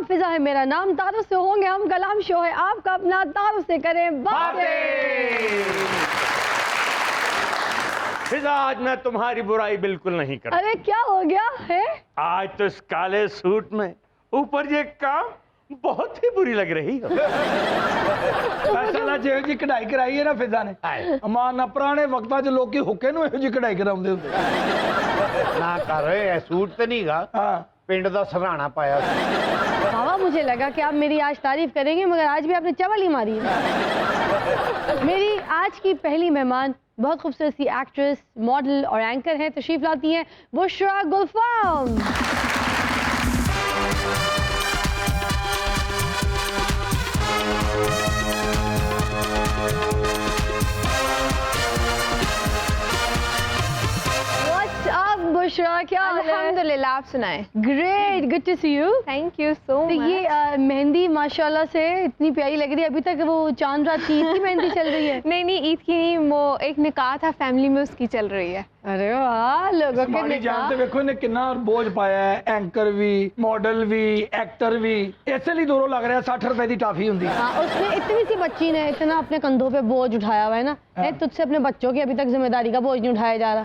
नाम फिजा है मेरा नाम, तारों से होंगे हम कलाम, शो है आपका अपना, तारों से करें बातें। फिजा आज मैं तुम्हारी बुराई बिल्कुल नहीं करता। अरे क्या हो गया है? आज तो इस काले सूट में ऊपर ये काम बहुत ही बुरी लग रही हो। फैसला जेहो जी कढ़ाई कराई है ना फिजा ने, अमान ना पुराने वक्तां च लोकी हुक्के नूं इहो जी कढ़ाई कराउंदे हुंदे ना कर रहे सूट तो नहीं गा, हां पिंड दा सराहना पाया। बाबा मुझे लगा कि आप मेरी आज तारीफ करेंगे, मगर आज भी आपने चवल ही मारी है। मेरी आज की पहली मेहमान बहुत खूबसूरत सी एक्ट्रेस, मॉडल और एंकर हैं। तशरीफ लाती हैं बुशरा गुलफाम। बुशरा क्या हाल है? अल्हम्दुलिल्लाह, आप सुनाएं? Great, good to see you. Thank you so तो मच। ये मेहंदी माशाल्लाह से इतनी प्यारी लग रही है। अभी तक वो चांद रात की ईद की मेहंदी चल रही है? नहीं ईद की नहीं, वो एक निकाह था फैमिली में, उसकी चल रही है। अरे वाह, लोगों के समानी निकाह। जानते देखो इन्हें कितना बोझ पाया है, एंकर भी, मॉडल भी, एक्टर भी। इसे लिए दूरों लग रहा है 60 रुपए की टाफी होंगी। हाँ, उसने इतनी सी बच्ची ने इतना अपने कंधों पे बोझ उठाया हुआ है ना, है तुझसे अपने बच्चों की अभी तक जिम्मेदारी का बोझ नहीं उठाया जा रहा।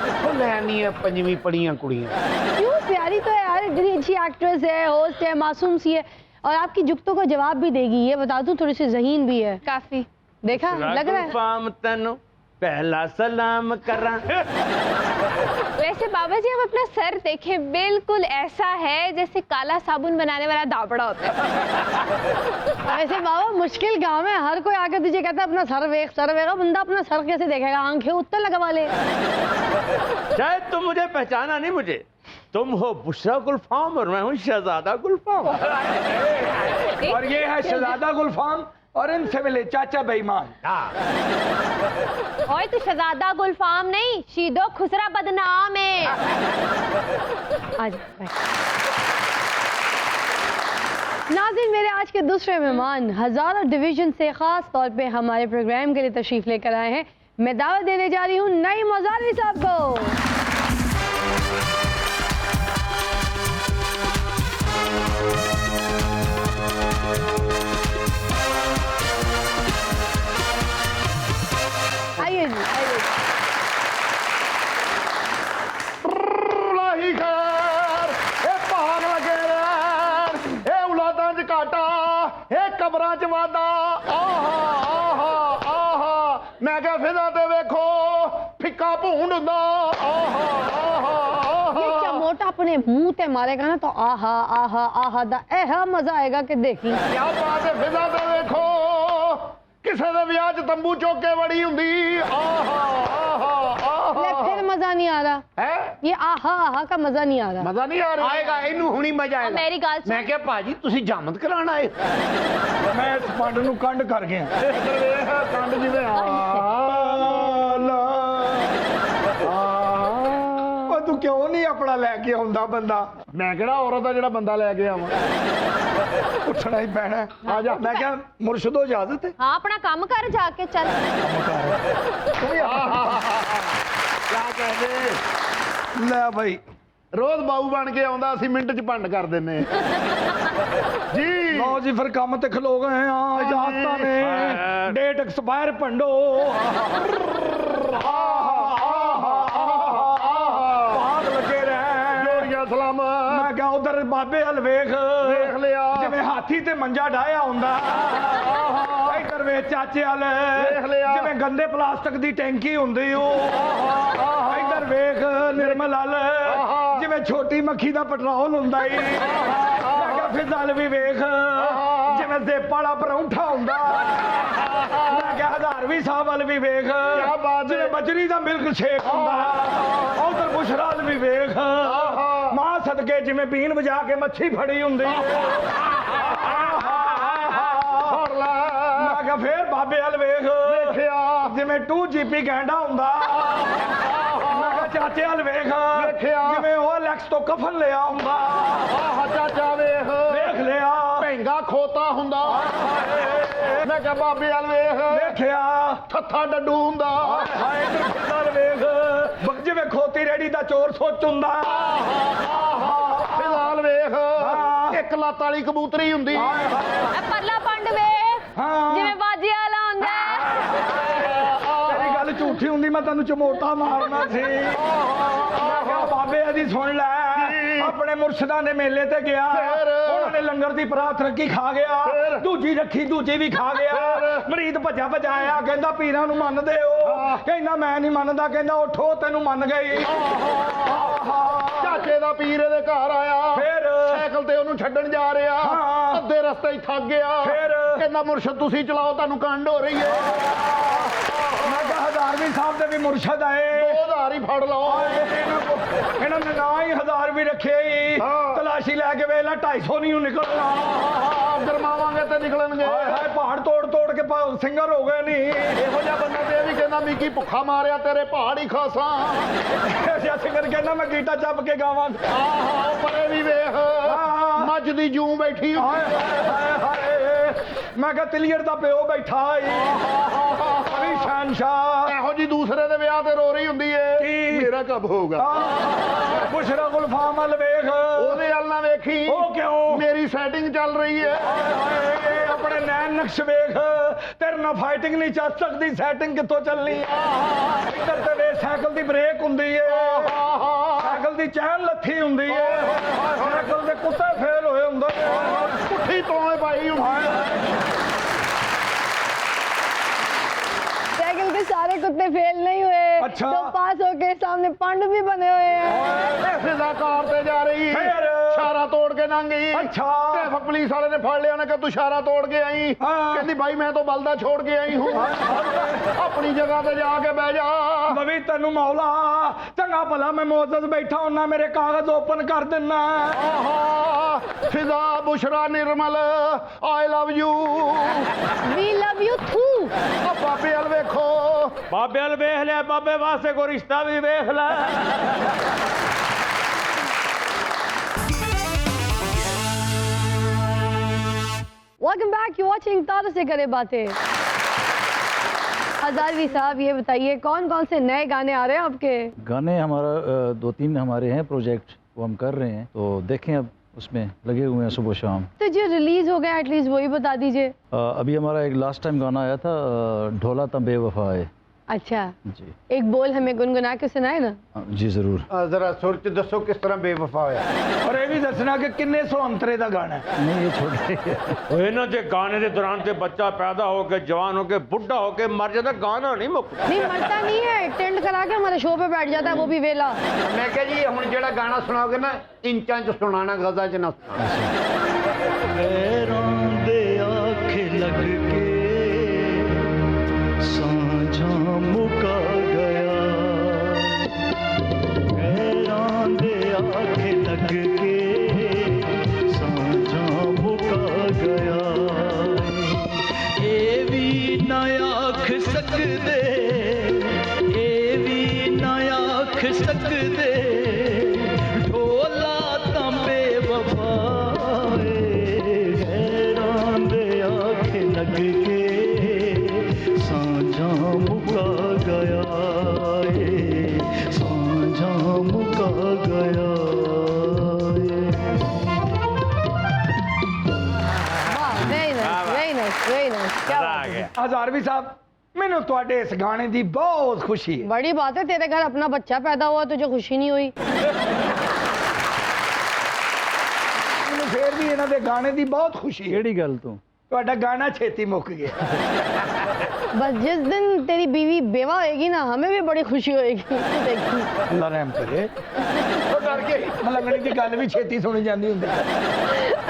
कितों लैनी है पंजवीं पढ़ियां कुड़ियां? क्यों, प्यारी तो है यार, इतनी अच्छी एक्ट्रेस है, होस्ट है, मासूम सी है, और आपकी जुगतों का जवाब भी देगी। ये बता दूं थोड़ी सी ज़हीन भी है काफी। देखा लग रहा है। फाम तनु पहला सलाम करा। वैसे बाबा जी हम अपना सर देखें, बिल्कुल ऐसा है जैसे काला साबुन बनाने वाला दाबड़ा होता है। वैसे बाबा मुश्किल काम है, हर कोई आके तुझे कहता है अपना सर वेख, सर वेखो। बंदा अपना सर कैसे देखेगा? आंखें उत्तर लगवा ले। शायद तुम मुझे पहचाना नहीं। मुझे तुम हो बुशरा गुलफाम और मैं हूँ शहजादा गुलफाम। और ये है शहजादा गुलफाम और इनसे मिले चाचा बेईमान। और तो शहजादा गुलफाम नहीं, शीदो खुसरा बदनाम है। आज नाज़रीन, मेरे आज के दूसरे मेहमान हज़ारों डिवीजन से खास तौर पे हमारे प्रोग्राम के लिए तशरीफ लेकर आए हैं। मैं दावत देने जा रही हूँ नईम मज़ारवी साहब को। आइए जी, आइए। लाही खैर ए भाग लगे रैन, ए औलादां च घाटा, ए कबरां च वादा। आहा आहा आहा मैं क्या फिजा ते वेखो फिक्का भूंड हुंदा। आहा आहा ये आहा चमोटा अपने मुंह ते मारेगा ना तो आहा आहा आहा दा ऐसा मजा आएगा कि देखी। क्या बात है, फिजा ते वेखो किसे दे विआह च तंबू चौक के बड़ी हुंदी। आहा आहा ले आहा फिर मजा नहीं आ रहा है, ये आहा आहा का मजा नहीं आ रहा। मजा नहीं आ रहा? आएगा, इनू हुणी मजा आएगा। मेरी गल सुन। मैं क्या भाजी तुसी जामत कराना आए? मैं इस पंड नूं कंड कर गया। कंड जिवें और तू क्यों नहीं अपना लेके आउंदा बंदा? मैं केड़ा औरत दा जेड़ा बंदा लेके आवां? उठना ही पैना है। आ जा। मैं क्या मुर्शदो इजाजत है? हाँ, अपना काम कर जाके चल। क्या कहदे ले भाई, रोज बाऊ बन के आउंदा, ਅਸੀਂ ਮਿੰਟ ਚ ਭੰਡ ਕਰ ਦਿੰਨੇ जी। लो जी फिर काम ते खलो गए हैं। हाँ, इजाजतां ने डेट एक्सपायर पंडो। भाग लगे रहे। जोड़िया सलाम। मैं क्या उधर बाबे हल वेख लिया जिवें हाथी ते मंजा डाया हुंदा। इधर वे चाचे हल वेख लिया जिवें गंदे प्लास्टिक दी टैंकी हुंदी ओ। इधर वेख निर्मल हल जिवें छोटी मक्खी दा पेट्रोल हुंदा ही। मैं क्या फिर हल भी वेख जिवें जेप वाला परौंठा हुंदा। मैं क्या हज़ारवी साहब हल भी वेख जिवें बजरी दा मिल्क शेक हुंदा। उधर बुशरा हल भी वेख मां सदके जिवें बीन बजा के मच्छी फड़ी हुंदी। मैं क्या फिर बाबे हल वेख जिवें 2GB गैंडा हुंदा। मैं क्या चाचे हल वेख जिवें OLX तो कफन लिया हुंदा। चाचा वेख वेख लिया भेंगा खोता हुंदा। मैं क्या बाबे हल वेख वेखिया थत्था डड्डू हुंदा। हाय इधर वेख जिवें खोती रेड़ी दा चोर सोच हुंदा। फिलहाल वेख ਇੱਕ ਲੱਤ ਵਾਲੀ ਕਬੂਤਰੀ ਹੁੰਦੀ ਇਹ ਪਰਲਾ ਪੰਡ ਵੇ ਹਾਂ। ਜਿਵੇਂ ਬਾਜੀ ਵਾਲਾ ਹੁੰਦਾ ਹੈ। ਤੇਰੀ ਗੱਲ ਝੂਠੀ ਹੁੰਦੀ ਮੈਂ ਤੈਨੂੰ ਚਮੋਟਾ ਮਾਰਨਾ ਸੀ ਮੈਂ ਕਿਹਾ ਬਾਬੇ ਦੀ ਸੁਣ ਲੈ ਆਪਣੇ ਮੁਰਸ਼ਿਦਾਂ ਦੇ ਮੇਲੇ ਤੇ ਗਿਆ ਉਹਨਾਂ ਨੇ ਲੰਗਰ ਦੀ ਪਰਾਤ ਰੱਖੀ ਖਾ ਗਿਆ ਦੂਜੀ ਰੱਖੀ ਦੂਜੀ ਵੀ ਖਾ ਗਿਆ ਮਰੀਦ ਭੱਜਾ ਭੱਜਾ ਆਇਆ ਕਹਿੰਦਾ ਪੀਰਾਂ ਨੂੰ ਮੰਨਦੇ ਹੋ ਕਹਿੰਦਾ ਮੈਂ ਨਹੀਂ ਮੰਨਦਾ ਕਹਿੰਦਾ ਉਠੋ ਤੈਨੂੰ ਮੰਨ ਗਈ ਚਾਚੇ ਦਾ ਪੀਰ ਇਹਦੇ ਘਰ ਆਇਆ ਫਿਰ ਸਾਈਕਲ ਤੇ ਉਹਨੂੰ ਛੱਡਣ ਜਾ ਰਿਹਾ ਹਾਂ। ਅੱਧੇ ਰਸਤੇ ਹੀ ਥੱਕ ਗਿਆ ਫਿਰ ਕਹਿੰਦਾ ਮੁਰਸ਼ਦ ਤੁਸੀਂ ਚਲਾਓ ਤੁਹਾਨੂੰ ਕੰਡ ਹੋ ਰਹੀ ਹੈ ਮੈਂ ਕਿਹਾ ਹਜ਼ਾਰਵੀਂ ਸਾਹਿਬ ਦੇ ਵੀ ਮੁਰਸ਼ਦ ਆਏ 2000 ਹੀ ਫੜ ਲਓ ਇਹਨਾਂ ਨੇ ਨਾ ਹੀ 1000 ਵੀ ਰੱਖੇ ਹੀ ਹਾਂ। ਤਲਾਸ਼ੀ ਲੈ ਕੇ ਵੇਲਾ 250 ਨਹੀਂ ਨਿਕਲਣਾ ਗਰਮਾਵਾਂਗੇ ਤੇ ਨਿਕਲਣਗੇ ਹਾਏ ਹਾਏ ਪਹਾੜ ਤੋੜ ਤੋੜ ਕੇ ਸਿੰਗਰ ਹੋ ਗਏ ਨਹੀਂ ਇਹੋ ਜਿਹਾ ਬੰਦਾ ਤੇ ਇਹ ਵੀ ਕਹਿੰਦਾ ਮਿੱਕੀ ਭੁੱਖਾ ਮਾਰਿਆ ਤੇਰੇ ਪਹਾੜ ਹੀ ਖਾਸਾਂ ਐਸਾ ਸਿੰਗਰ ਕਹਿੰਦਾ ਮੈਂ ਗੀਟਾ ਚੱਪ ਕੇ ਗਾਵਾਂ ਆਹੋ ਪਰੇ ਵੀ ਵੇਖ ਹਾਂ। ਮੱਝ ਦੀ ਜੂੰ ਬੈਠੀ ਹਾਏ ਹਾਏ ਹਾਏ ਮੈਂ ਕਿਹਾ ਤਿਲੀਅਰ ਦਾ ਪਿਓ ਬੈਠਾ ਈ ਅਲੀ ਸ਼ਾਨਸ਼ਾਹ ਇਹੋ ਜੀ ਦੂਸਰੇ ਦੇ ਵਿਆਹ ਤੇ ਰੋ ਰਹੀ ਹੁੰਦੀ ਏ ਕੀ? ਮੇਰਾ ਕਬ ਹੋਊਗਾ ਬੁਸ਼ਰਾ ਗੁਲਫਾਮ ਵੱਲ ਵੇਖ ਉਹਦੇ ਵੱਲ ਨਾ ਵੇਖੀ ਉਹ ਕਿਉਂ ਮੇਰੀ ਸੈਟਿੰਗ ਚੱਲ ਰਹੀ ਏ ਹਾਏ, ਆਪਣੇ ਨੈਣ ਨਕਸ਼ ਵੇਖ ਤੇਰੇ ਨਾਲ ਫਾਈਟਿੰਗ ਨਹੀਂ ਚੱਲ ਸਕਦੀ ਸੈਟਿੰਗ ਕਿੱਥੋਂ ਚੱਲਣੀ ਇੱਧਰ ਤੇ ਵੇ ਸਾਈਕਲ ਦੀ ਬ੍ਰੇਕ ਹੁੰਦੀ ਏ ਸਾਈਕਲ ਦੀ ਚੈਨ ਲੱਥੀ ਹੁੰਦੀ ਏ ਸਾਈਕਲ ਦੇ ਕੁੱਤੇ ਫੇਲ ਹੋਏ ਹੁੰਦੇ ਨੇ ਪੁੱਠੀ ਤੋਏ ਪਾਈ ਹੁੰਦੀ साइकिल के सारे कुत्ते फेल नहीं हुए अच्छा। तो पास होके सामने पांडु भी बने हुए हैं ਐਸੇ ਦਾ ਕਾਰ ਤੇ ਜਾ ਰਹੀ ਫਿਰ? ਇਸ਼ਾਰਾ ਤੋੜ ਕੇ ਲੰਘ ਗਈ ਅੱਛਾ। ਟ੍ਰੈਫਿਕ ਪੁਲਿਸ ਵਾਲੇ ਨੇ ਫੜ ਲਿਆ ਨੇ ਕਿ ਤੂੰ ਇਸ਼ਾਰਾ ਤੋੜ ਕੇ ਆਈ ਹਾਂ। ਕਹਿੰਦੀ ਭਾਈ ਮੈਂ ਤਾਂ ਬਲਦਾ ਛੋੜ ਕੇ ਆਈ ਹੂੰ ਆਪਣੀ ਜਗ੍ਹਾ ਤੇ ਜਾ ਕੇ ਬਹਿ ਜਾ ਨਵੀ ਤੈਨੂੰ ਮੌਲਾ ਚੰਗਾ ਭਲਾ ਮੈਂ ਮੌਜੂਦ ਬੈਠਾ ਹੁੰਨਾ ਮੇਰੇ ਕਾਗਜ਼ ਓਪਨ ਕਰ ਦਿੰਨਾ ਆਹਾ Fiza Bushra Nirmal I love you we love you थू ਬਾਬੇ ਵੱਲ ਵੇਖੋ बाबे वाल वेख लिया बाबे वास्ते कोई रिश्ता भी वेख ला वेलकम बैक यू वाचिंग तारों से करे बातें। हजारवी साहब ये बताइए कौन कौन से नए गाने आ रहे हैं आपके? गाने हमारा 2-3 हमारे हैं प्रोजेक्ट वो हम कर रहे हैं तो देखें अब उसमें लगे हुए हैं सुबह शाम। तो जो रिलीज हो गया एटलीस्ट वही बता दीजिए। अभी हमारा एक लास्ट टाइम गाना आया था ढोला ता बेवफा है। अच्छा जी एक बोल हमें गुनगुना के सुनाए ना। जी ज़रूर। ਜ਼ਰਾ ਸੁਰ ਚ ਦੱਸੋ ਕਿਸ ਤਰ੍ਹਾਂ ਬੇਵਫਾ ਹੋਇਆ ਔਰ ਇਹ ਵੀ ਦੱਸਣਾ ਕਿ ਕਿੰਨੇ ਸੌ ਅੰਤਰੇ ਦਾ ਗਾਣਾ ਹੈ। नहीं ये छोटे ਇਹਨਾਂ ਦੇ ਗਾਣੇ ਦੇ ਦੌਰਾਨ ਤੇ ਬੱਚਾ ਪੈਦਾ ਹੋ ਕੇ ਜਵਾਨ ਹੋ ਕੇ ਬੁੱਢਾ ਹੋ ਕੇ ਮਰ ਜਾਂਦਾ ਗਾਣਾ ਨਹੀਂ ਮੁੱਕਦਾ नहीं मरता नहीं है टेंट करा के हमारे शो पे बैठ जाता है वो भी वेला। ਮੈਂ ਕਿਹਾ ਜੀ ਹੁਣ ਜਿਹੜਾ ਗਾਣਾ ਸੁਣਾਓਗੇ ਨਾ ਇੰਚਾਂ ਚ ਸੁਣਾਣਾ ਗਜ਼ਾਂ ਚ ਨਾ मुका गया हैरान दे आंखें लग के साझा मुका गया ए भी ना आख सकदे ए भी ना आख सकदे ढोला तंबे वफा हैरान दे आंखें लग के साझा मुका गया साझा मुका गया वाह very nice very nice very nice क्या मजा आ बात है। गया ਹਜ਼ਾਰਵੀ ਸਾਹਿਬ ਮੈਨੂੰ ਤੁਹਾਡੇ ਇਸ ਗਾਣੇ ਦੀ ਬਹੁਤ ਖੁਸ਼ੀ ਹੈ। बड़ी बात है तेरे घर अपना बच्चा पैदा हुआ तुझे खुशी नहीं हुई। ਮੈਨੂੰ ਫੇਰ ਵੀ ਇਹਨਾਂ ਦੇ ਗਾਣੇ ਦੀ ਬਹੁਤ ਖੁਸ਼ੀ ਹੈ। केड़ी गल तू ਤੁਹਾਡਾ ਗਾਣਾ ਛੇਤੀ ਮੁੱਕ ਗਿਆ। बस जिस दिन तेरी बीवी बेवा होएगी ना हमें भी बड़ी खुशी होएगी। देखी ਅੱਲਾ ਰਹਿਮ ਕਰੇ। ਉਹ ਡਰ ਕੇ ਲੰਗੜੀ ਦੀ ਗੱਲ ਵੀ ਛੇਤੀ ਸੁਣੀ ਜਾਂਦੀ ਹੁੰਦੀ ਹੈ।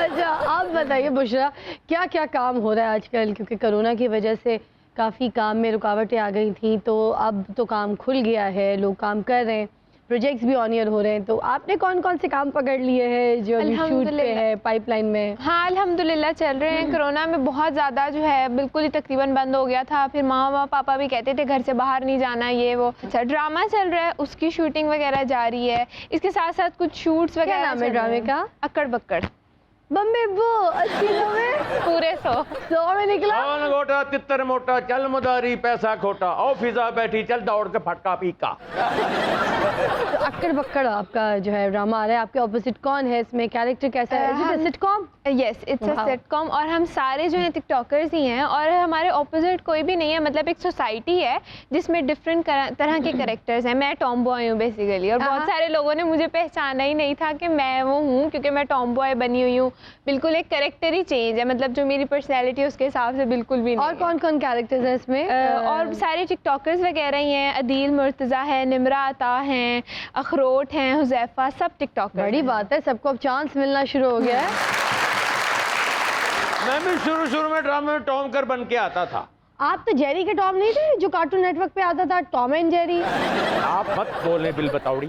अच्छा आप बताइए बुशरा क्या क्या काम हो रहा है आजकल क्योंकि कोरोना की वजह से काफ़ी काम में रुकावटें आ गई थी तो अब तो काम खुल गया है लोग काम कर रहे हैं प्रोजेक्ट्स भी ऑन ईयर हो रहे हैं तो आपने कौन कौन से काम पकड़ लिए हैं जो अभी शूट पे अल्हम्दुलिल्लाह। है पाइपलाइन में? हाँ अल्हम्दुलिल्लाह चल रहे हैं। कोरोना में बहुत ज़्यादा जो है बिल्कुल ही तकरीबन बंद हो गया था फिर मामा पापा भी कहते थे घर से बाहर नहीं जाना ये वो। अच्छा ड्रामा चल रहा है उसकी शूटिंग वगैरह जारी है इसके साथ साथ कुछ शूट्स क्या वगैरह नाम है चल रहे ड्रामे हैं। का? अक्कड़ बक्कड़। बम्बे वो 80-90 पूरे 100 में निकला। कौन गोटा तितर मोटा चल मुदारी पैसा खोटा ओ फिजा बैठी चल दौड़ के फटका पीका। तो अक्कड़ बक्कड़ आपका जो है ड्रामा आ रहा है, आपके ऑपोजिट कौन है इसमें, कैरेक्टर कैसा है? Sitcom? Yes, it's a Wow. Sitcom और हम सारे जो हैं टिकटॉकर्स ही हैं और हमारे ऑपोजिट कोई भी नहीं है। मतलब एक सोसाइटी है जिसमें डिफरेंट तरह के कैरेक्टर्स हैं। मैं टॉम बॉय हूँ बेसिकली और बहुत सारे लोगों ने मुझे पहचाना ही नहीं था कि मैं वो हूँ, क्योंकि मैं टॉम बॉय बनी हुई हूँ। बिल्कुल एक कैरेक्टर ही चेंज है, मतलब जो मेरी पर्सनैलिटी है उसके हिसाब से बिल्कुल भी नहीं और है। कौन कौन कैरेक्टर्स हैं इसमें? और सारे टिकटॉकर्स वगैरह ही हैं। अदील मुर्तज़ा है, निमरा अता हैं, अखरोट हैं, हुज़ैफा, सब टिकटॉकर। बड़ी बात है, सबको अब चांस मिलना शुरू हो गया है। मैं भी शुरू में ड्रामे में टॉम कर बन के आता था। आप तो जेरी के टॉम नहीं थे जो कार्टून नेटवर्क पे आता था, टॉम एंड जेरी? आप मत बोले बिल बताउड़ी।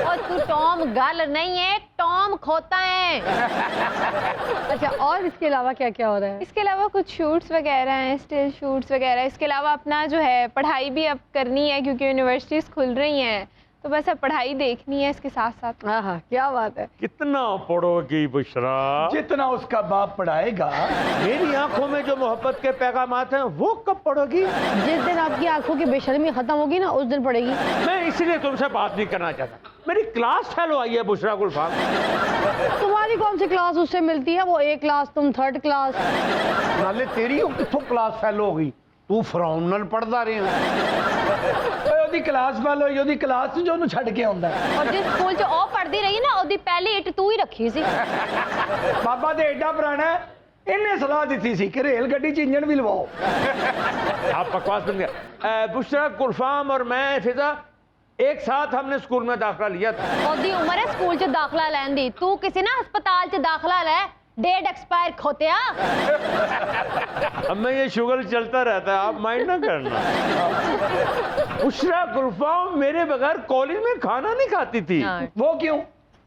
और तू टॉम गल नहीं है, टॉम खोता है। अच्छा, और इसके अलावा क्या क्या हो रहा है? इसके अलावा कुछ शूट्स वगैरह हैं, स्टिल शूट्स वगैरह। इसके अलावा अपना जो है पढ़ाई भी अब करनी है क्योंकि यूनिवर्सिटीज़ खुल रही हैं, तो बस अब पढ़ाई देखनी है इसके साथ साथ। हाँ, क्या बात है। कितना पढ़ोगी बुशरा? जितना उसका बाप पढ़ाएगा। मेरी आंखों में जो मोहब्बत के पैगामात हैं वो कब पढ़ोगी? जिस दिन आपकी आंखों की बेशर्मी खत्म होगी ना, उस दिन पड़ेगी। मैं इसलिए तुमसे बात नहीं करना चाहता। मेरी क्लास फेल आई है बुशरा गुलफाम। तुम्हारी कौन सी क्लास उससे मिलती है? वो ए क्लास, तुम 3rd क्लास। नाले तेरी कितों क्लास फेल हो गई? तू फराउन नाल पढ़दा रहा। ਉਹਦੀ ਕਲਾਸ ਵੱਲ ਹੋਈ, ਉਹਦੀ ਕਲਾਸ ਜੋ ਉਹਨੂੰ ਛੱਡ ਕੇ ਆਉਂਦਾ। और जिस स्कूल च ਉਹ पढ़दी रही ना, ਉਹਦੀ ਪਹਿਲੀ ਇੱਟ ਤੂੰ ਹੀ ਰੱਖੀ ਸੀ। ਬਾਬਾ ਤੇ ਐਡਾ ਪੁਰਾਣਾ ਹੈ, ਇਹਨੇ ਸਲਾਹ ਦਿੱਤੀ ਸੀ ਕਿ ਰੇਲ ਗੱਡੀ 'ਚ ਇੰਜਣ ਵੀ ਲਵਾਓ। आप बकवास बन गया। बुशरा गुलफाम और मैं फिजा एक साथ हमने स्कूल में दाखिला लिया था। ਉਹਦੀ ਉਮਰ ਹੈ ਸਕੂਲ 'ਚ ਦਾਖਲਾ ਲੈਣ ਦੀ। ਤੂੰ ਕਿਸੇ ਨਾ ਹਸਪਤਾਲ 'ਚ ਦਾਖਲਾ ਲੈ, डेट एक्सपायर खोतिया। अब मैं ये शुगर चलता रहता है, आप माइंड ना करना। बुशरा गुलफाम मेरे बगैर कॉलेज में खाना नहीं खाती थी। वो क्यों?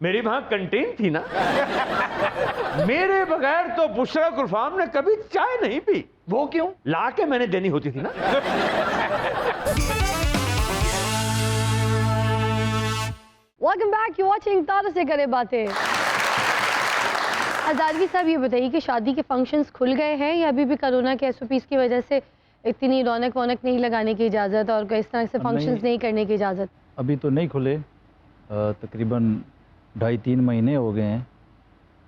मेरी वहां कंटीन थी ना। मेरे बगैर तो बुशरा गुलफाम ने कभी चाय नहीं पी। वो क्यों? ला के मैंने देनी होती थी ना। वेलकम बैक, यू वाचिंग तारों से करे बातें। आज़ादगी साहब, ये बताइए कि शादी के फंक्शंस खुल गए हैं या अभी भी कोरोना के SOPs की वजह से इतनी रौनक वौनक नहीं लगाने की इजाज़त और इस तरह से फंक्शंस नहीं करने की इजाज़त? अभी तो नहीं खुले, तकरीबन 2.5-3 महीने हो गए हैं,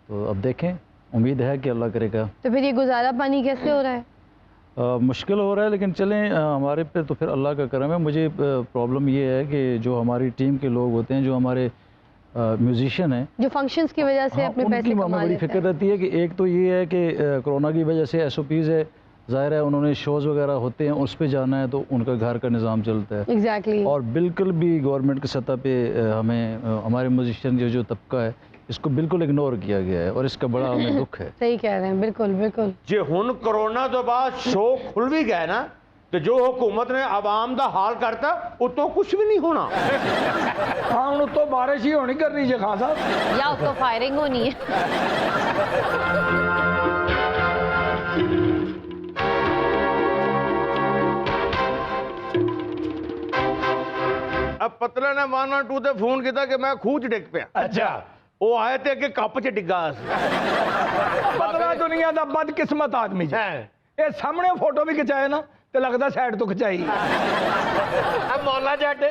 तो अब देखें, उम्मीद है कि अल्लाह करेगा। तो फिर ये गुजारा पानी कैसे हो रहा है? मुश्किल हो रहा है, लेकिन चलें, हमारे पे तो फिर अल्लाह का करम है। मुझे प्रॉब्लम ये है कि जो हमारी टीम के लोग होते हैं, जो हमारे म्यूजिशियन हैं, जो फंक्शंस की वजह से अपने पैसे उनकी कमा बड़ी लेते फिक्र हैं। रहती है कि एक तो ये है कि कोरोना की वजह से SOPs है, ज़ाहिर है उन्होंने शोज़ वगैरह होते हैं, उस पे जाना है, तो उनका घर का निज़ाम चलता है। एग्जैक्टली। और बिल्कुल भी गवर्नमेंट की सतह पे हमें हमारे म्यूजिशियन जो तबका है, इसको बिल्कुल इग्नोर किया गया है और इसका बड़ा हमें दुख है। सही कह रहे हैं, बिल्कुल बिल्कुल। जे हुन कोरोना तो बाद शो खुल भी गए ना, तो जो हुकूमत ने आवाम दा हाल करता उतो कुछ भी नहीं होना। हाँ, हूँ तो बारिश ही होनी करनी जी खान साहब। या उसको फायरिंग होनी है। अब पतला ने 112 ਤੇ ਫੋਨ ਕੀਤਾ ਕਿ ਮੈਂ ਖੂਹ 'ਚ ਡਿੱਗ ਪਿਆ। अच्छा, ਉਹ ਆਏ ਤੇ ਅੱਗੇ ਕੱਪ 'ਚ ਡਿੱਗਾ ਸੀ। पतला दुनिया का बदकिस्मत आदमी जी। ਹੈ ये सामने फोटो भी खिंचाए ना, तो लगता साइड तो खिंचाई। ਆ ਮੌਲਾ ਜੱਟ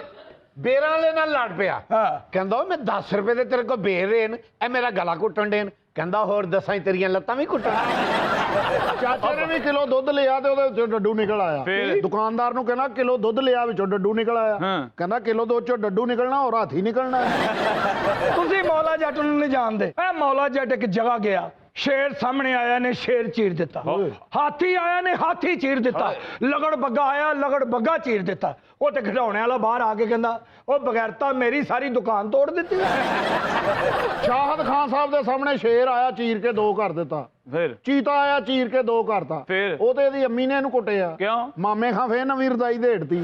ਬੇਰਾਂ ਵਾਲੇ ਨਾਲ ਲੜ ਪਿਆ। हाँ, ਕਹਿੰਦਾ ਓਏ ਮੈਂ 10 ਰੁਪਏ ਦੇ ਤੇਰੇ ਕੋਲ ਬੇਰ ਰੇਨ, ਇਹ ਮੇਰਾ ਗਲਾ ਘੁੱਟਣ ਦੇਣ। ਕਹਿੰਦਾ ਹੋਰ ਦਸਾਂ ਹੀ ਤੇਰੀਆਂ ਲੱਤਾਂ ਵੀ ਘੁੱਟਣ। ਚਾਚਾ ਨੇ ਵੀ ਕਿਲੋ ਦੁੱਧ ਲਿਆ ਤੇ ਉਹਦੇ ਵਿੱਚੋਂ ਡੱਡੂ ਨਿਕਲ ਆਇਆ। ਫਿਰ? ਦੁਕਾਨਦਾਰ ਨੂੰ ਕਹਿੰਦਾ ਕਿਲੋ ਦੁੱਧ ਲਿਆ, ਵਿੱਚੋਂ ਡੱਡੂ ਨਿਕਲ ਆਇਆ। ਹਾਂ। ਕਹਿੰਦਾ ਕਿਲੋ ਦੁੱਧ ਚੋਂ ਡੱਡੂ ਨਿਕਲਣਾ ਔਰ ਹਾਥੀ ਨਿਕਲਣਾ। ਤੁਸੀਂ ਮੌਲਾ ਜੱਟ ਨੂੰ ਨਹੀਂ ਜਾਣਦੇ। ਇਹ ਮੌਲਾ ਜੱਟ ਇੱਕ ਜਗ੍ਹਾ ਗਿਆ, शेर सामने आया ने शेर चीर दिता, हाथी आया ने हाथी चीर दिता, लगड़ बग्गा आया लगड़ बग्गा चीर दिता। वो तो खिडौने वाला बाहर आके कहंदा ओ बगैरता मेरी सारी दुकान तोड़ दी। ਸ਼ਾਹਦ ਖਾਨ ਸਾਹਿਬ ਦੇ ਸਾਹਮਣੇ ਸ਼ੇਰ ਆਇਆ, ਚੀਰ ਕੇ ਦੋ ਕਰ ਦਿੱਤਾ। ਫਿਰ ਚੀਤਾ ਆਇਆ, ਚੀਰ ਕੇ ਦੋ ਕਰਤਾ। ਫਿਰ? ਉਹ ਤੇ ਇਹਦੀ ਅੰਮੀ ਨੇ ਇਹਨੂੰ ਕੁੱਟਿਆ। ਕਿਉਂ? ਮਾਮੇ ਖਾਂ ਫੇਰ ਨਵੀਂ ਰਦਾਈ ਦੇੜਤੀ।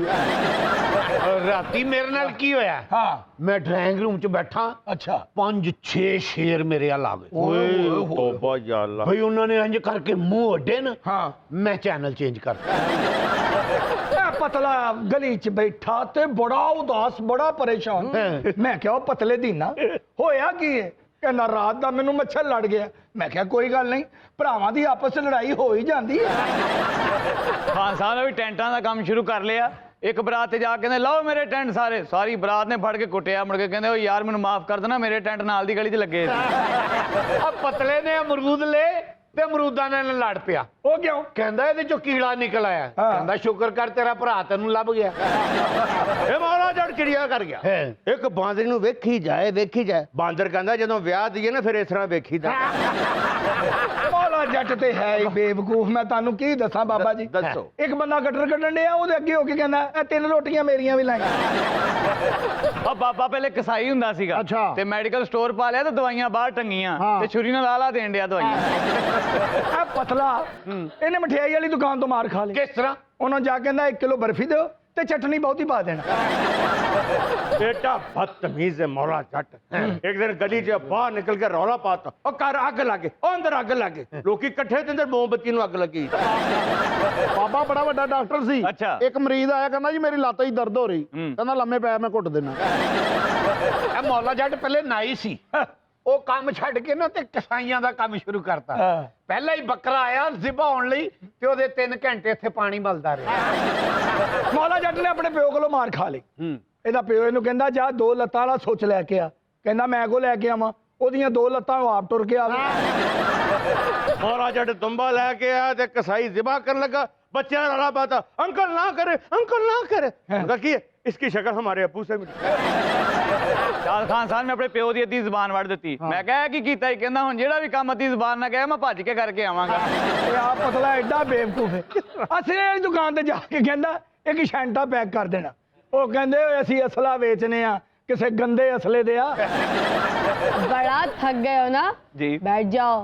ਰਾਤੀ ਮੇਰੇ ਨਾਲ ਕੀ ਹੋਇਆ? हाँ, ਮੈਂ ਡਰਾਇੰਗ ਰੂਮ 'ਚ ਬੈਠਾ, अच्छा, 5-6 ਸ਼ੇਰ ਮੇਰੇ ਵੱਲ ਆ ਗਏ। ਓਏ ਤੋਬਾ ਯਾ ਅੱਲਾ। ਭਈ ਉਹਨਾਂ ਨੇ ਇੰਜ ਕਰਕੇ ਮੂੰਹ ਅੱਡੇ ਨਾ, हाँ। ਮੈਂ ਚੈਨਲ ਚੇਂਜ ਕਰਤਾ। पतला गली च बैठा ते बड़ा उदास, बड़ा परेशान। हैं। मैं क्या पतले दीना होया की है? ਕਹਿੰਦਾ ਰਾਤ ਦਾ ਮੈਨੂੰ ਮੱਛਰ ਲੜ ਗਿਆ। ਮੈਂ ਕਿਹਾ ਕੋਈ ਗੱਲ ਨਹੀਂ, ਭਰਾਵਾਂ ਦੀ ਆਪਸ 'ਚ ਲੜਾਈ ਹੋ ਹੀ ਜਾਂਦੀ ਹੈ। ਖਾਨ ਸਾਹਿਬ ਨੇ ਵੀ ਟੈਂਟਾਂ ਦਾ ਕੰਮ ਸ਼ੁਰੂ ਕਰ ਲਿਆ। ਇੱਕ ਬਰਾਤ ਤੇ ਜਾ ਕੇ ਕਹਿੰਦੇ ਲਾਓ ਮੇਰੇ ਟੈਂਟ ਸਾਰੇ, ਸਾਰੀ ਬਰਾਤ ਨੇ ਫੜ ਕੇ ਕੁੱਟਿਆ। ਮੁੜ ਕੇ ਕਹਿੰਦੇ ਓ ਯਾਰ ਮੈਨੂੰ ਮਾਫ ਕਰ ਦੇਣਾ, ਮੇਰੇ ਟੈਂਟ ਨਾਲ ਦੀ ਗਲੀ 'ਚ ਲੱਗੇ ਸੀ। ਆ ਪਤਲੇ ਨੇ ਅਮਰੂਦ ਲੈ ਤੇ ਅਮਰੂਦਾਂ ਨਾਲ ਲੜ ਪਿਆ। ਉਹ ਕਿਉਂ? ਕਹਿੰਦਾ ਇਹਦੇ ਚੋਂ ਕੀੜਾ ਨਿਕਲ ਆਇਆ। ਹਾਂ। ਕਹਿੰਦਾ ਸ਼ੁਕਰ ਕਰ ਤੇਰਾ ਭਰਾ ਤੈਨੂੰ ਲੱਭ ਗਿਆ। ਇਹ ਮਹਾਰਾਜ ਜੜ ਚਿੜੀਆ ਕਰ ਗਿਆ। ਇੱਕ ਬਾਂਦਰ ਨੂੰ ਵੇਖੀ ਜਾਏ। ਬਾਂਦਰ ਕਹਿੰਦਾ ਜਦੋਂ ਵਿਆਹ ਦੀਏ ਨਾ ਫਿਰ ਇਸ ਤਰ੍ਹਾਂ ਵੇਖੀਦਾ। ਮੌਲਾ ਜੱਟ ਤੇ ਹੈ ਹੀ ਬੇਵਕੂਫ। ਮੈਂ ਤੁਹਾਨੂੰ ਕੀ ਦੱਸਾਂ ਬਾਬਾ ਜੀ। ਦੱਸੋ। ਇੱਕ ਬੰਦਾ ਗਟਰ ਕੱਢਣ ਡਿਆ, ਉਹਦੇ ਅੱਗੇ ਹੋ ਕੇ ਕਹਿੰਦਾ ਇਹ 3 ਰੋਟੀਆਂ ਮੇਰੀਆਂ ਵੀ ਲਾਈਆਂ। ਆ ਬਾਬਾ ਪਹਿਲੇ ਕਸਾਈ ਹੁੰਦਾ ਸੀਗਾ ਅੱਛਾ। ਤੇ ਮੈਡੀਕਲ ਸਟੋਰ ਪਾ ਲਿਆ ਤੇ ਦਵਾਈਆਂ ਬਾਹਰ ਟੰਗੀਆਂ ਤੇ ਛੁਰੀ ਨਾਲ ਆਲਾ ਦੇਣ ਡਿਆ ਦਵਾਈਆਂ। ਇਹ ਪਤਲਾ ਇਹਨੇ ਮਠਿਆਈ ਵਾਲੀ ਦੁਕਾਨ ਤੋਂ ਮਾਰ ਖਾ ਲਈ। ਕਿਸ ਤਰ੍ਹਾਂ? ਉਹਨਾਂ ਜਾ ਕੇ ਕਹਿੰਦਾ 1 ਕਿਲੋ ਬਰਫੀ ਦਿਓ ਤੇ ਚਟਨੀ ਬਹੁਤੀ ਪਾ ਦੇਣਾ। बेटा बदतमीज है मौला जट। एक दिन गली च बाहर निकल के रौला पाता और घर अग लगे, अंदर अग लगे, लोग इकट्ठे ते अंदर मोमबत्ती ਨੂੰ ਅੱਗ ਲੱਗੀ। ਬਾਬਾ ਬੜਾ ਵੱਡਾ ਡਾਕਟਰ ਸੀ। ਅੱਛਾ। ਇੱਕ ਮਰੀਜ਼ ਆਇਆ ਕਹਿੰਦਾ ਜੀ ਮੇਰੀ ਲੱਤ 'ਚ ਦਰਦ ਹੋ ਰਹੀ। ਕਹਿੰਦਾ ਲੰਮੇ ਪੈ ਮੈਂ ਘੁੱਟ ਦੇਣਾ। ਇਹ ਮੌਲਾ ਜੱਟ ਪਹਿਲੇ ਨਾਈ ਸੀ, ਉਹ ਕੰਮ ਛੱਡ ਕੇ ਨਾ ਤੇ ਕਸਾਈਆਂ ਦਾ ਕੰਮ ਸ਼ੁਰੂ ਕਰਤਾ। ਪਹਿਲਾਂ ਹੀ ਬੱਕਰਾ ਆਇਆ ਜ਼ਿਬਾ ਹੋਣ ਲਈ ਤੇ ਉਹਦੇ 3 ਘੰਟੇ ਇੱਥੇ ਪਾਣੀ ਮਲਦਾ ਰਿਹਾ। ਮੌਲਾ ਜੱਟ ਨੇ ਆਪਣੇ ਪਿਓ ਕੋਲੋਂ ਮਾਰ ਖਾ ਲਈ। ਇਹਦਾ ਪਿਓ ਇਹਨੂੰ ਕਹਿੰਦਾ ਜਾ 2 ਲੱਤਾਂ ਵਾਲਾ ਸੁੱਚ ਲੈ ਕੇ ਆ। ਕਹਿੰਦਾ ਮੈਂ ਕੋ ਲੈ ਕੇ ਆਵਾਂ? ਉਹਦੀਆਂ 2 ਲੱਤਾਂ ਉਹ ਆਪ ਟੁਰ ਕੇ ਆ ਗਈ। ਮੌਲਾ ਜੱਟ ਦੁੰਬਾ ਲੈ ਕੇ ਆਇਆ ਤੇ ਕਸਾਈ ਜ਼ਿਬਾ ਕਰਨ ਲੱਗਾ। ਬੱਚਿਆਂ ਰੌਲਾ ਪਾਤਾ अंकल ना करे, अंकल ना करे। उनका की है इसकी शक्ल हमारे अब्बू से मिली। ਚਾਲ ਖਾਨ ਸਾਹਿਬ ਨੇ ਆਪਣੇ ਪਿਓ ਦੀ ਅੱਧੀ ਜ਼ਬਾਨ ਵੜ ਦਿੱਤੀ। ਮੈਂ ਕਿਹਾ ਕੀ ਕੀਤਾ ਹੀ? ਕਹਿੰਦਾ ਹੁਣ ਜਿਹੜਾ ਵੀ ਕੰਮ ਅੱਧੀ ਜ਼ਬਾਨ ਨਾ ਕਹੇ ਮੈਂ ਭੱਜ ਕੇ ਕਰਕੇ ਆਵਾਂਗਾ। ਇਹ ਆ ਪਤਲਾ ਐਡਾ ਬੇਵਕੂਫ ਹੈ। ਅਸੀਂ ਵਾਲੀ ਦੁਕਾਨ ਤੇ ਜਾ ਕੇ ਕਹਿੰਦਾ ਇੱਕ ਸ਼ੈਂਟਾ ਪੈਕ ਕਰ ਦੇਣਾ। ਉਹ ਕਹਿੰਦੇ ਓਏ ਅਸੀਂ ਅਸਲਾ ਵੇਚਨੇ ਆ, ਕਿਸੇ ਗੰਦੇ ਅਸਲੇ ਦੇ ਆ। बड़ा थक गए हो ना? जी। बैठ जाओ।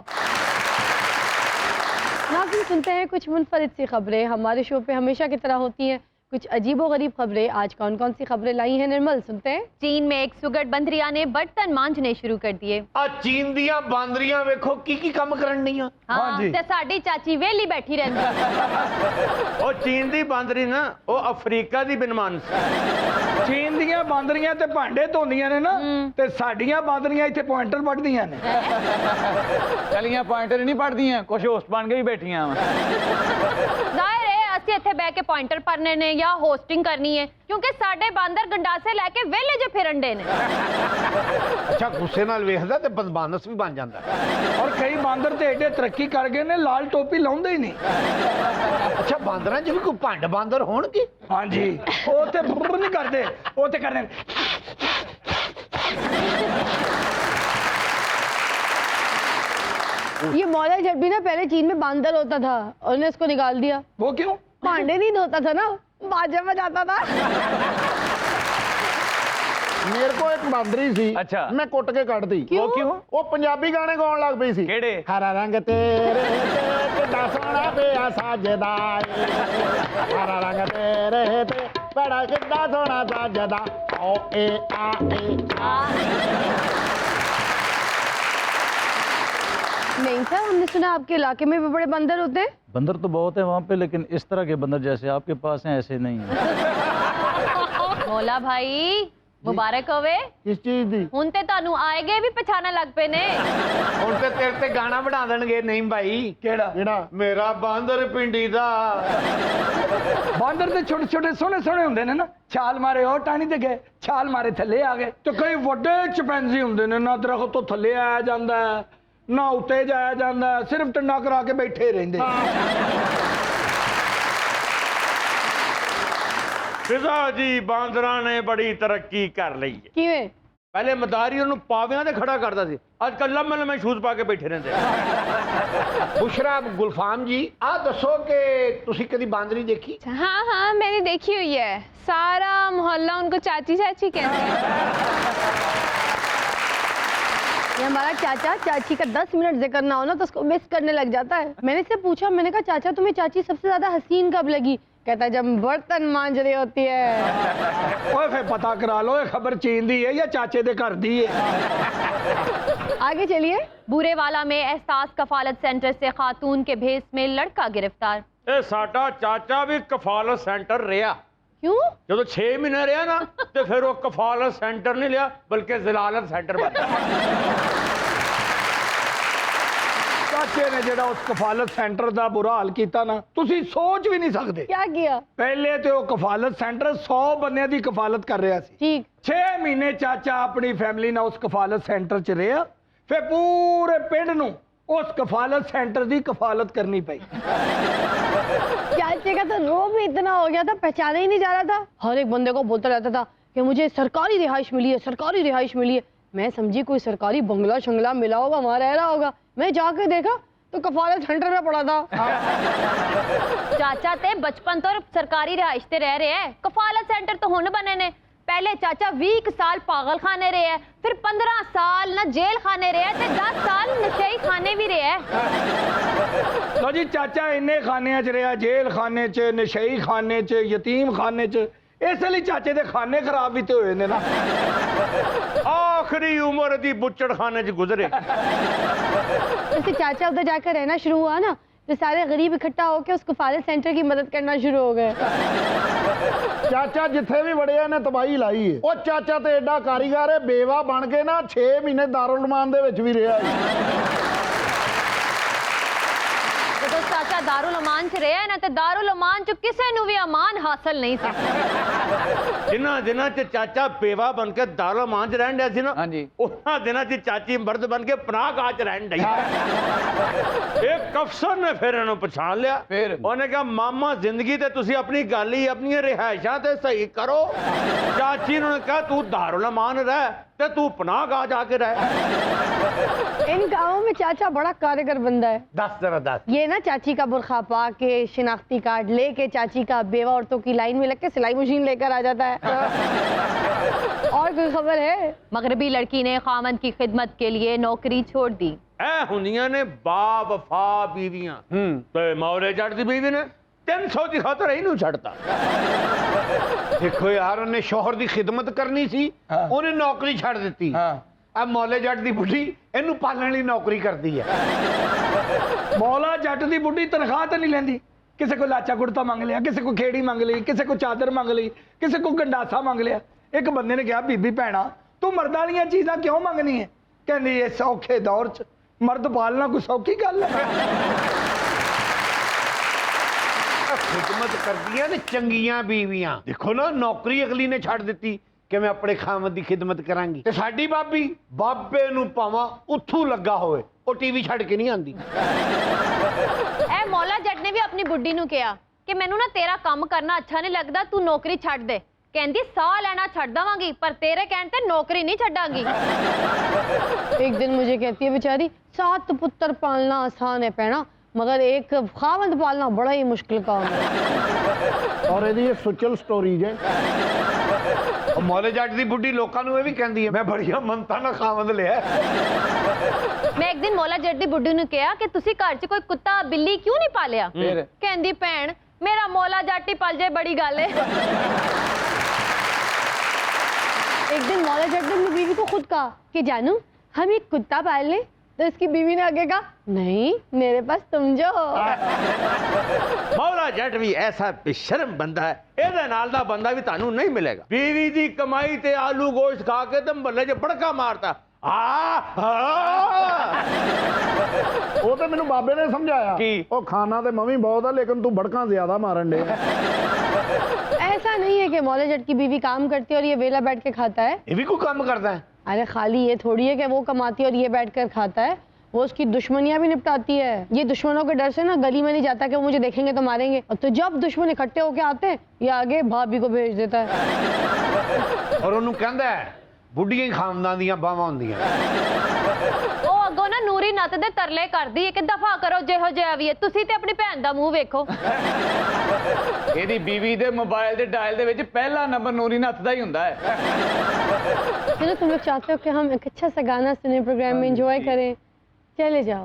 नाज़रीन, सुनते हैं कुछ मुनफरिद सी खबरें। हमारे शो पे हमेशा की तरह होती हैं कुछ अजीबोगरीब खबरें। आज कौन कौन सी खबरें लाई हैं निर्मल, सुनते हैं। चीन में एक सुगड़ बंदरिया ने बर्तन मांजने शुरू कर दिए। आ चीन दियां बांदरियां वेखो की काम करन ਡੀਆਂ। हाँ जी। ते साडी चाची वेली बैठी रहंदी। ਉਹ ਚੀਨ ਦੀ ਬਾਂਦਰੀ ਨਾ ਉਹ ਅਫਰੀਕਾ ਦੀ ਬਨਮਾਨ ਸੀ। ਚੀਨ ਦੀਆਂ ਬਾਂਦਰੀਆਂ ਤੇ ਭਾਂਡੇ ਧੋਂਦੀਆਂ ਨੇ ਨਾ, ਤੇ ਸਾਡੀਆਂ ਬਾਂਦਰੀਆਂ ਇੱਥੇ ਪੁਆਇੰਟਰ ਵੱਢਦੀਆਂ ਨੇ। ਚਲੀਆਂ ਪੁਆਇੰਟਰ ਨਹੀਂ ਪੜਦੀਆਂ, ਕੁਝ ਹੋਸਟ ਬਣ ਕੇ ਵੀ ਬੈਠੀਆਂ ਵਾ। ਜ਼ਾਹਿਰ है ਅਸੀਂ ਇੱਥੇ ਬਹਿ ਕੇ ਪੁਆਇੰਟਰ ਪੜਨੇ ਨੇ ਜਾਂ ਹੋਸਟਿੰਗ ਕਰਨੀ ਹੈ, ਕਿਉਂਕਿ ਸਾਡੇ ਬਾਂਦਰ ਗੰਡਾਸੇ ਲੈ ਕੇ ਵਿਹਲੇ ਜੇ ਫਿਰਨ ਡੇ ਨੇ। ਅੱਛਾ, ਗੁੱਸੇ ਨਾਲ ਵੇਖਦਾ ਤੇ ਬਦਮਾਨਸ ਵੀ ਬਣ ਜਾਂਦਾ। ਔਰ ਕਈ ਬਾਂਦਰ ਤੇ ਏਡੇ ਤਰੱਕੀ ਕਰ ਗਏ ਨੇ ਲਾਲ ਟੋਪੀ ਲਾਉਂਦੇ ਹੀ ਨਹੀਂ। ਅੱਛਾ, ਬਾਂਦਰਾਂ 'ਚ ਵੀ ਕੋਈ ਭੰਡ ਬਾਂਦਰ ਹੋਣਗੇ? ਹਾਂਜੀ, ਉਹ ਤੇ ਬੁਰ ਨਹੀਂ ਕਰਦੇ, ਉਹ ਤੇ ਕਰਦੇ। ये मौला जट भी ना पहले चीन में बांदर होता था और उन्होंने इसको निकाल दिया। वो क्यों? भांडे नहीं धोता था ना, बाजा बजाता था। ਮੇਰੇ ਕੋਲ ਇੱਕ ਬਾਂਦਰੀ ਸੀ। ਅੱਛਾ। ਮੈਂ ਕੁੱਟ ਕੇ ਕੱਢਦੀ। ਉਹ ਕਿਉਂ? ਉਹ ਪੰਜਾਬੀ ਗਾਣੇ ਗਾਉਣ ਲੱਗ ਪਈ ਸੀ। ਕਿਹੜੇ? ਹਰਾ ਰੰਗ ਤੇਰੇ ਤੇ ਕਿੱਡਾ ਸੋਹਣਾ ਪਿਆ ਸਾਜਦਾ ਏ, ਹਰਾ ਰੰਗ ਤੇਰੇ ਤੇ ਬੜਾ ਕਿੱਡਾ ਸੋਹਣਾ ਸਾਜਦਾ ਓ ਏ ਆ ਏ ਆ। नहीं सर, हमने सुना आपके इलाके में भी बड़े बंदर होते हैं। बंदर तो बहुत है वहाँ पे, लेकिन इस तरह के बंदर जैसे आपके पास हैं ऐसे नहीं है। ਮੌਲਾ ਭਾਈ ਮੁਬਾਰਕ ਹੋਵੇ। ਕਿਸ ਚੀਜ਼ ਦੀ? ਹੁਣ ਤੇ ਤੁਹਾਨੂੰ ਆਏਗੇ ਵੀ ਪਛਾਣਨ ਲੱਗ ਪਏ ਨੇ। ਹੁਣ ਤੇ ਤੇਰੇ ਤੇ ਗਾਣਾ ਬਣਾ ਦੇਣਗੇ। ਨਹੀਂ ਭਾਈ, ਕਿਹੜਾ? ਜਿਹੜਾ ਮੇਰਾ ਬਾਂਦਰ ਪਿੰਡੀ ਦਾ। ਬਾਂਦਰ ਤੇ ਛੋਟੇ ਛੋਟੇ ਸੋਹਣੇ ਸੋਹਣੇ ਹੁੰਦੇ ਨੇ ਨਾ, ਛਾਲ ਮਾਰੇ ਉਹ ਟਾਣੀ ਤੇ ਗਏ, ਛਾਲ ਮਾਰੇ ਥੱਲੇ ਆ ਗਏ। ਤੇ ਕਈ ਵੱਡੇ ਚਪੈਂਜੀ ਹੁੰਦੇ ਨੇ ਨਾ, ਦਰਖਤ ਤੋਂ ਥੱਲੇ ਆਇਆ ਜਾਂਦਾ ਹੈ, ਨਾ ਉੱਤੇ ਜਾਇਆ ਜਾਂਦਾ, ਸਿਰਫ ਟੰਡਾ ਕਰਾ ਕੇ ਬੈਠੇ ਰਹਿੰਦੇ। ਫਿਜ਼ਾ ਜੀ, ਬਾਂਦਰਾਂ ਨੇ ਬੜੀ ਤਰੱਕੀ ਕਰ ਲਈ ਹੈ। किवें? ਪਹਿਲੇ ਮਦਾਰੀ ਉਹਨੂੰ ਪਾਵਿਆਂ ਤੇ ਖੜਾ ਕਰਦਾ ਸੀ, ਅੱਜ ਕੱਲ੍ਹ ਲੰਮੇ ਲੰਮੇ ਸ਼ੂਜ਼ ਪਾ ਕੇ ਬੈਠੇ ਰਹਿੰਦੇ। ਬੁਸ਼ਰਾ ਗੁਲਫਾਮ ਜੀ, ਆਹ ਦੱਸੋ ਕਿ ਤੁਸੀਂ ਕਦੀ ਬਾਂਦਰੀ ਦੇਖੀ? हाँ हाँ मैंने देखी हुई है। सारा मोहल्ला उनको चाची चाची कहते हैं। ये हमारा चाचा चाची का 10 मिनट जिक्र ना हो ना तो उसको मिस करने लग जाता है। मैंने इससे पूछा, मैंने कहा चाचा तुम्हें चाची सबसे ज्यादा हसीन कब लगी? कहता है जब बर्तन मांज रही होती है। ਓਏ ਫੇ ਪਤਾ ਕਰਾ ਲਓ ਇਹ ਖਬਰ ਚੀਨ ਦੀ ਹੈ ਜਾਂ ਚਾਚੇ ਦੇ ਘਰ ਦੀ ਹੈ। आगे चलिए। बूरेवाला में एहसास कफालत सेंटर से खातून के भेस में लड़का गिरफ्तार। ਇਹ ਸਾਡਾ ਚਾਚਾ ਵੀ ਕਫਾਲਤ ਸੈਂਟਰ ਰਿਹਾ। क्यों? ਜਦੋਂ 6 ਮਹੀਨੇ ਰਿਹਾ ਨਾ ਤੇ ਫਿਰ ਉਹ ਕਫਾਲਤ ਸੈਂਟਰ ਨਹੀਂ ਲਿਆ ਬਲਕਿ ਜ਼ਲਾਲਤ ਸੈਂਟਰ ਬਣ ਗਿਆ। ਚਾਚੇ ਨੇ ਜਿਹੜਾ ਉਸ ਕਫਾਲਤ ਸੈਂਟਰ ਦਾ ਬੁਰਾ ਹਾਲ ਕੀਤਾ ਨਾ, ਤੁਸੀਂ ਸੋਚ ਵੀ ਨਹੀਂ ਸਕਦੇ। क्या किया? ਪਹਿਲੇ ਤੇ ਉਹ ਕਫਾਲਤ ਸੈਂਟਰ 100 ਬੰਦਿਆਂ ਦੀ ਕਫਾਲਤ ਕਰ ਰਿਹਾ ਸੀ। ठीक। 6 ਮਹੀਨੇ ਚਾਚਾ ਆਪਣੀ ਫੈਮਿਲੀ ਨਾਲ ਉਸ ਕਫਾਲਤ ਸੈਂਟਰ 'ਚ ਰਿਹਾ, ਫਿਰ ਪੂਰੇ ਪਿੰਡ ਨੂੰ ਉਸ ਕਫਾਲਤ ਸੈਂटर ਦੀ ਕਫਾਲਤ करनी पई। चाचे का तो रोब भी इतना हो गया था, पहचाना ही नहीं जा रहा था। हर एक बंदे को बोलता रहता था कि मुझे सरकारी रिहाइश मिली है, सरकारी रिहाइश मिली है। मैं समझी कोई सरकारी बंगला शंगला मिला होगा, वहां रह रहा होगा। मैं जाके देखा तो कफालत सेंटर में पड़ा था। ਚਾਚਾ ਤੇ ਬਚਪਨ ਤੋਂ ਸਰਕਾਰੀ ਰਿਹਾਇਸ਼ ਤੇ ਰਹਿ ਰਿਹਾ ਹੈ। ਕਫਾਲਤ ਸੈਂਟਰ ਤਾਂ ਹੁਣ ਬਣੇ ਨੇ। ਪਹਿਲੇ ਚਾਚਾ 20 ਸਾਲ ਪਾਗਲਖਾਨੇ ਰਿਹਾ ਹੈ, ਫਿਰ 15 ਸਾਲ ਨਾ ਜੇਲ੍ਹ ਖਾਨੇ ਰਿਹਾ ਤੇ 10 ਸਾਲ ਨਸ਼ਈ ਖਾਨੇ ਵੀ ਰਿਹਾ ਹੈ। ਲੋ ਜੀ ਚਾਚਾ ਇੰਨੇ ਖਾਨਿਆਂ 'ਚ ਰਿਹਾ, ਜੇਲ੍ਹ ਖਾਨੇ 'ਚ, ਨਸ਼ਈ ਖਾਨੇ 'ਚ, ਯਤੀਮ ਖਾਨੇ 'ਚ। ਇਸ ਲਈ ਚਾਚੇ ਦੇ ਖਾਨੇ ਖਰਾਬ ਵੀ ਤੇ ਹੋਏ ਨੇ ਨਾ। आखिरी उम्र दी बुच्चड़खाने च गुजरे। जैसे चाचा उधर जाकर रहना शुरू हुआ ना, तो सारे गरीब इकट्ठा होकर उस कफालत सेंटर की मदद करना शुरू हो गए। ਚਾਚਾ ਜਿੱਥੇ ਵੀ ਵੜਿਆ ਨੇ ਤਬਾਹੀ ਲਾਈ ਏ। ਉਹ ਚਾਚਾ ਤੇ ਐਡਾ ਕਾਰੀਗਰ ਹੈ, ਬੇਵਾ ਬਣ ਕੇ ਨਾ 6 ਮਹੀਨੇ ਦਾਰੁਲ ਅਮਾਨ ਦੇ ਵਿੱਚ ਵੀ ਰਿਹਾ ਏ। ਜਦੋਂ ਚਾਚਾ ਦਾਰੁਲ ਅਮਾਨ ਚ ਰਿਹਾ ਨਾ ਤੇ ਦਾਰੁਲ ਅਮਾਨ ਚ ਕਿਸੇ ਨੂੰ ਵੀ ਅਮਾਨ ਹਾਸਲ ਨਹੀਂ ਸੀ। ਜਿਨ੍ਹਾਂ ਦਿਨਾਂ 'ਚ ਚਾਚਾ ਬੇਵਾ ਬਣ ਕੇ ਦਾਰੁਲ ਅਮਾਨ 'ਚ ਰਹਿਣ ਡਿਆ ਸੀ ਨਾ, ਹਾਂਜੀ। ਉਹਨਾਂ ਦਿਨਾਂ 'ਚ ਚਾਚੀ ਮਰਦ ਬਣ ਕੇ ਪਨਾਹਗਾਹ 'ਚ ਰਹਿਣ ਡਈ। ਇੱਕ ਅਫਸਰ ਨੇ ਫਿਰ ਇਹਨੂੰ ਪਛਾਣ ਲਿਆ। ਫਿਰ? ਉਹਨੇ ਕਿਹਾ ਮਾਮਾ ਜ਼ਿੰਦਗੀ ਤੇ ਤੁਸੀਂ ਆਪਣੀ ਗੱਲ ਹੀ ਆਪਣੀਆਂ ਰਿਹਾਇਸ਼ਾਂ ਤੇ ਸਹੀ ਕਰੋ। ਚਾਚੀ ਨੇ ਕਿਹਾ ਤੂੰ ਦਾਰੁਲ ਅਮਾਨ ਰਹਿ ਤੇ ਤੂੰ ਪਨਾਹਗਾਹ ਜਾ ਕੇ ਰਹਿ। इन गाँवों में चाचा बड़ा कारीगर बंदा है। ਦੱਸ ਜਰਾ ਦੱਸ। ये ना चाची का बुरखा पा के, शिनाख्ती कार्ड लेके चाची का बेवा औरतों की लाइन में लग के सिलाई मशीन लेकर आ जाता है। और कोई खबर है? मगरबी लड़की ने खामन की खिदमत के लिए नौकरी छोड़ दी। ਇਹ ਹੁੰਦੀਆਂ ਨੇ ਬਾਵਫਾ ਬੀਵੀਆਂ। ਤੇ ਮੌਲੇ ਜੱਟ ਦੀ ਬੀਵੀ ਨੇ 300 ਦੀ ਖਾਤਰ ਇਹਨੂੰ ਛੱਡਤਾ। ਦੇਖੋ ਯਾਰ, ਉਹਨੇ ਸ਼ੋਹਰ ਦੀ ਖਿਦਮਤ ਕਰਨੀ ਸੀ, ਉਹਨੇ ਨੌਕਰੀ ਛੱਡ ਦਿੱਤੀ। ਆ ਮੌਲੇ ਜੱਟ ਦੀ ਬੁੱਢੀ ਇਹਨੂੰ ਪਾਲਣ ਲਈ ਨੌਕਰੀ ਕਰਦੀ ਹੈ। ਮੌਲਾ ਜੱਟ ਦੀ ਬੁੱਢੀ ਤਨਖਾਹ ਤਾਂ ਨਹੀਂ ਲੈਂਦੀ। ਕਿਸੇ ਕੋ ਲਾਚਾ ਕੁੜਤਾ ਮੰਗ ਲਿਆ, ਕਿਸੇ ਕੋ ਖੇੜੀ ਮੰਗ ਲਈ, ਕਿਸੇ ਕੋ ਚਾਦਰ ਮੰਗ ਲਈ, ਕਿਸੇ ਕੋ ਗੰਡਾਸਾ ਮੰਗ ਲਿਆ। ਇੱਕ ਬੰਦੇ ਨੇ ਕਿਹਾ ਬੀਬੀ ਭੈਣਾ ਤੂੰ ਮਰਦਾਂ ਵਾਲੀਆਂ ਚੀਜ਼ਾਂ ਕਿਉਂ ਮੰਗਣੀ ਹੈ? ਕਹਿੰਦੀ ਇਸ ਔਖੇ ਦੌਰ 'ਚ ਮਰਦ ਪਾਲਣਾ ਕੋਈ ਸੌਖੀ ਗੱਲ ਹੈ? ਖਿਦਮਤ ਕਰਦੀਆਂ ਨੇ ਚੰਗੀਆਂ ਬੀਵੀਆਂ। ਦੇਖੋ ਨਾ, ਨੌਕਰੀ ਅਗਲੀ ਨੇ ਛੱਡ ਦਿੱਤੀ ਕਿ ਮੈਂ ਆਪਣੇ ਖਾਮਦ ਦੀ ਖਿਦਮਤ ਕਰਾਂਗੀ। ਤੇ ਸਾਡੀ ਬਾਬੀ ਬਾਬੇ ਨੂੰ ਭਾਵਾਂ ਉੱਥੋਂ ਲੱਗਾ ਹੋਵੇ, ਉਹ ਟੀਵੀ ਛੱਡ ਕੇ ਨਹੀਂ ਆਂਦੀ। ਇਹ ਮੌਲਾ ਜੱਟ ਨੇ ਵੀ ਆਪਣੀ ਬੁੱਢੀ ਨੂੰ ਕਿਹਾ ਕਿ ਮੈਨੂੰ ਨਾ ਤੇਰਾ ਕੰਮ ਕਰਨਾ ਅੱਛਾ ਨਹੀਂ ਲੱਗਦਾ, ਤੂੰ ਨੌਕਰੀ ਛੱਡ ਦੇ। ਕਹਿੰਦੀ ਸਾਹ ਲੈਣਾ ਛੱਡ ਦਵਾਂਗੀ, ਪਰ ਤੇਰੇ ਕਹਿਣ ਤੇ ਨੌਕਰੀ ਨਹੀਂ ਛੱਡਾਂਗੀ। एक दिन मुझे कहती है बेचारी, 7 पुत्र पालना आसान है पैना, मगर एक खावंद पालना बड़ा ही मुश्किल काम है। ਔਰ ਇਹਦੀ ਇਹ ਸੁਚਲ ਸਟੋਰੀ ਜੇ। ਉਹ ਮੌਲੇ ਜੱਟ ਦੀ ਬੁੱਢੀ ਲੋਕਾਂ ਨੂੰ ਇਹ ਵੀ ਕਹਿੰਦੀ ਹੈ, ਮੈਂ ਬੜੀਆਂ ਮੰਨਤਾਂ ਨਾਲ ਖਾਵੰਦ ਲਿਆ। ਮੈਂ ਇੱਕ ਦਿਨ ਮੌਲਾ ਜੱਟ ਦੀ ਬੁੱਢੀ ਨੂੰ ਕਿਹਾ ਕਿ ਤੁਸੀਂ ਘਰ 'ਚ ਕੋਈ ਕੁੱਤਾ ਬਿੱਲੀ ਕਿਉਂ ਨਹੀਂ ਪਾਲਿਆ? ਫਿਰ? ਕਹਿੰਦੀ ਭੈਣ ਮੇਰਾ ਮੌਲਾ ਜੱਟ ਹੀ ਪਲ ਜਾਏ ਬੜੀ ਗੱਲ ਹੈ। एक दिन मौला जट ने अपनी बीवी को खुद कहा कि जानू हम एक कुत्ता पाल लें, तो इसकी बीवी ने आगे कहा नहीं, मेरे पास तुम जो हो। ਮੌਲਾ ਜੱਟ ਵੀ ਐਸਾ ਬੇਸ਼ਰਮ ਬੰਦਾ ਹੈ, ਇਹਦੇ ਨਾਲ ਦਾ ਬੰਦਾ ਵੀ ਤੁਹਾਨੂੰ ਨਹੀਂ ਮਿਲੇਗਾ। ਬੀਵੀ ਦੀ ਕਮਾਈ ਤੇ ਆਲੂ ਗੋਸ਼ਤ ਖਾ ਕੇ ਤੇ ਮਹੱਲੇ 'ਚ ਬੜਕਾ ਮਾਰਤਾ। ਉਹ ਤੇ ਮੈਨੂੰ ਬਾਬੇ ਨੇ ਸਮਝਾਇਆ ਕੀ? ਉਹ ਖਾਣਾ ਤੇ ਮਵੀ ਬਹੁਤ ਆ, ਲੇਕਿਨ ਤੂੰ ਬੜਕਾਂ ਜ਼ਿਆਦਾ ਮਾਰਨ ਦੇ। ऐसा नहीं है कि मौला जट की बीवी काम करती है और ये वेला बैठ के खाता है। ਇਹ ਵੀ ਕੋਈ ਕੰਮ ਕਰਦਾ ਹੈ? अरे खाली ये थोड़ी है कि वो कमाती है और ये बैठकर खाता है, वो उसकी दुश्मनियां भी निपटाती है। ये दुश्मनों के डर से ना गली में नहीं जाता कि वो मुझे देखेंगे तो मारेंगे, और तो जब दुश्मन इकट्ठे होके आते हैं ये आगे भाभी को भेज देता है। ਔਰ ਉਹਨੂੰ ਕਹਿੰਦਾ ਹੈ ਬੁੱਢੀਆਂ ਹੀ ਖਾਨਦਾਨ ਦੀਆਂ ਬਾਵਾਂ ਹੁੰਦੀਆਂ। ਉਹ ਅੱਗੋਂ ਨਾ ਨੂਰੀ ਨੱਤ ਦੇ ਤਰਲੇ ਕਰਦੀ ਹੈ ਕਿ ਦਫਾ ਕਰੋ ਜਿਹੋ ਜਿਹਾ ਵੀ ਹੈ, ਤੁਸੀਂ ਤੇ ਆਪਣੀ ਭੈਣ ਦਾ ਮੂੰਹ ਵੇਖੋ। ਇਹਦੀ ਬੀਵੀ ਦੇ ਮੋਬਾਈਲ ਦੇ ਡਾਇਲ ਦੇ ਵਿੱਚ ਪਹਿਲਾ ਨੰਬਰ ਨੂਰੀ ਨੱਥ ਦਾ ਹੀ ਹੁੰਦਾ ਹੈ। चलो तुम लोग चाहते हो कि हम एक अच्छा सा गाना सुने, प्रोग्राम में एंजॉय करें, चले जाओ।